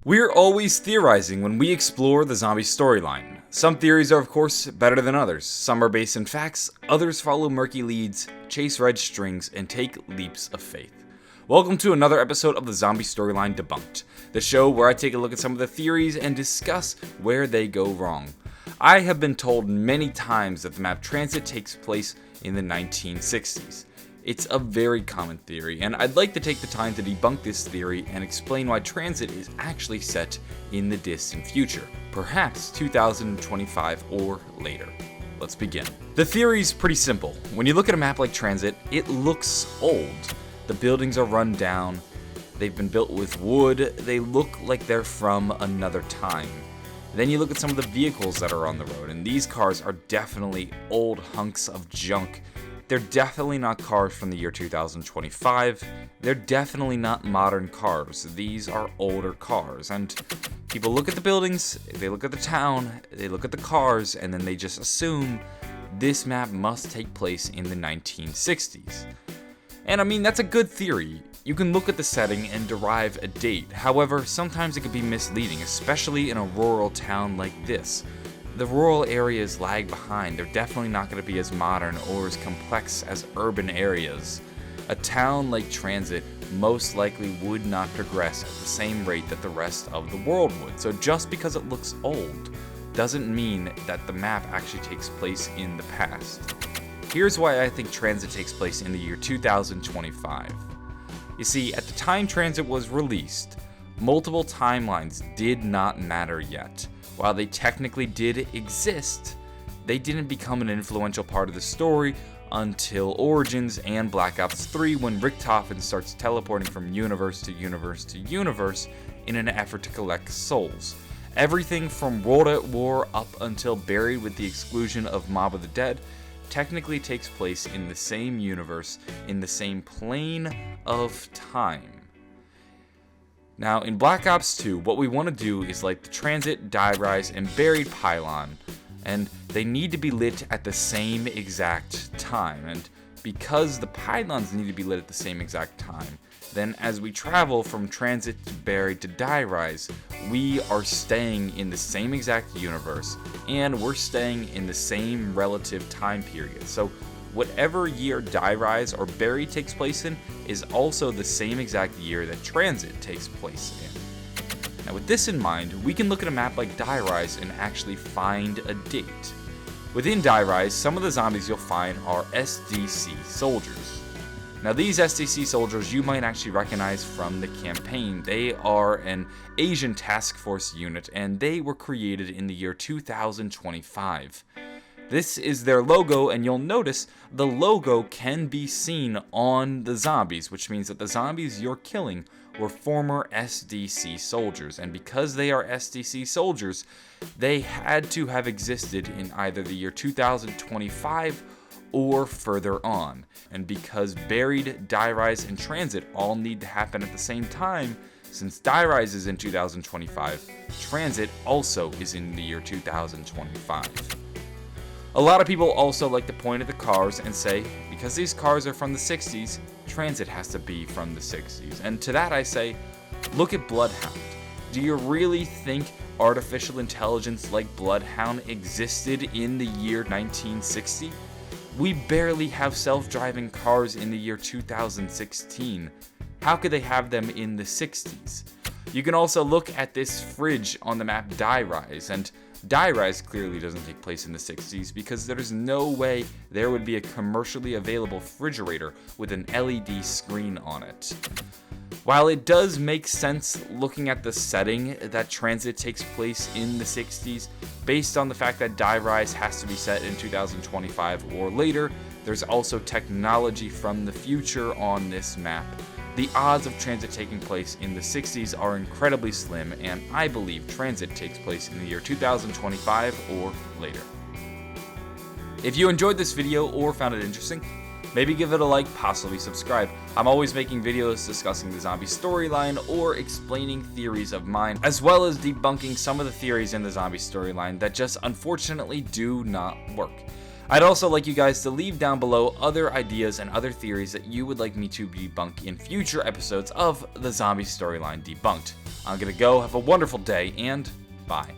We're always theorizing when we explore the zombie storyline. Some theories are of course better than others. Some are based in facts, others follow murky leads, chase red strings, and take leaps of faith. Welcome to another episode of the Zombie Storyline Debunked, the show where I take a look at some of the theories and discuss where they go wrong. I have been told many times that the map Tranzit takes place in the 1960s. It's a very common theory, and I'd like to take the time to debunk this theory and explain why Tranzit is actually set in the distant future, perhaps 2025 or later. Let's begin. The theory's pretty simple. When you look at a map like Tranzit, it looks old. The buildings are run down, they've been built with wood, they look like they're from another time. Then you look at some of the vehicles that are on the road, and these cars are definitely old hunks of junk. They're definitely not cars from the year 2025. They're definitely not modern cars. These are older cars. And people look at the buildings, they look at the town, they look at the cars, and then they just assume this map must take place in the 1960s. And I mean, that's a good theory. You can look at the setting and derive a date. However, sometimes it can be misleading, especially in a rural town like this. The rural areas lag behind. They're definitely not going to be as modern or as complex as urban areas. A town like Tranzit most likely would not progress at the same rate that the rest of the world would. So just because it looks old doesn't mean that the map actually takes place in the past. Here's why I think Tranzit takes place in the year 2025. You see, at the time Tranzit was released, multiple timelines did not matter yet. While they technically did exist, they didn't become an influential part of the story until Origins and Black Ops 3, when Richtofen starts teleporting from universe to universe to universe in an effort to collect souls. Everything from World at War up until Buried with the exclusion of Mob of the Dead technically takes place in the same universe, in the same plane of time. Now, in Black Ops 2, what we want to do is light the Tranzit, Die Rise, and Buried pylon, and they need to be lit at the same exact time. And because the pylons need to be lit at the same exact time, then as we travel from Tranzit to Buried to Die Rise, we are staying in the same exact universe, and we're staying in the same relative time period. So whatever year Die Rise or Buried takes place in is also the same exact year that Tranzit takes place in. Now with this in mind, we can look at a map like Die Rise and actually find a date. Within Die Rise, some of the zombies you'll find are SDC soldiers. Now these SDC soldiers you might actually recognize from the campaign. They are an Asian task force unit, and they were created in the year 2025. This is their logo, and you'll notice the logo can be seen on the zombies, which means that the zombies you're killing were former SDC soldiers. And because they are SDC soldiers, they had to have existed in either the year 2025 or further on. And because Buried, Die Rise, and Tranzit all need to happen at the same time, since Die Rise is in 2025, Tranzit also is in the year 2025. A lot of people also like to point at the cars and say, because these cars are from the 60s, Tranzit has to be from the 60s. And to that I say, look at Bloodhound. Do you really think artificial intelligence like Bloodhound existed in the year 1960? We barely have self-driving cars in the year 2016. How could they have them in the 60s? You can also look at this fridge on the map Die Rise, and Die Rise clearly doesn't take place in the 60s because there's no way there would be a commercially available refrigerator with an LED screen on it. While it does make sense looking at the setting that Tranzit takes place in the 60s, based on the fact that Die Rise has to be set in 2025 or later, there's also technology from the future on this map. The odds of Tranzit taking place in the 60s are incredibly slim, and I believe Tranzit takes place in the year 2025 or later. If you enjoyed this video or found it interesting, maybe give it a like, possibly subscribe. I'm always making videos discussing the zombie storyline or explaining theories of mine, as well as debunking some of the theories in the zombie storyline that just unfortunately do not work. I'd also like you guys to leave down below other ideas and other theories that you would like me to debunk in future episodes of the Zombie Storyline Debunked. I'm gonna go, have a wonderful day, and bye.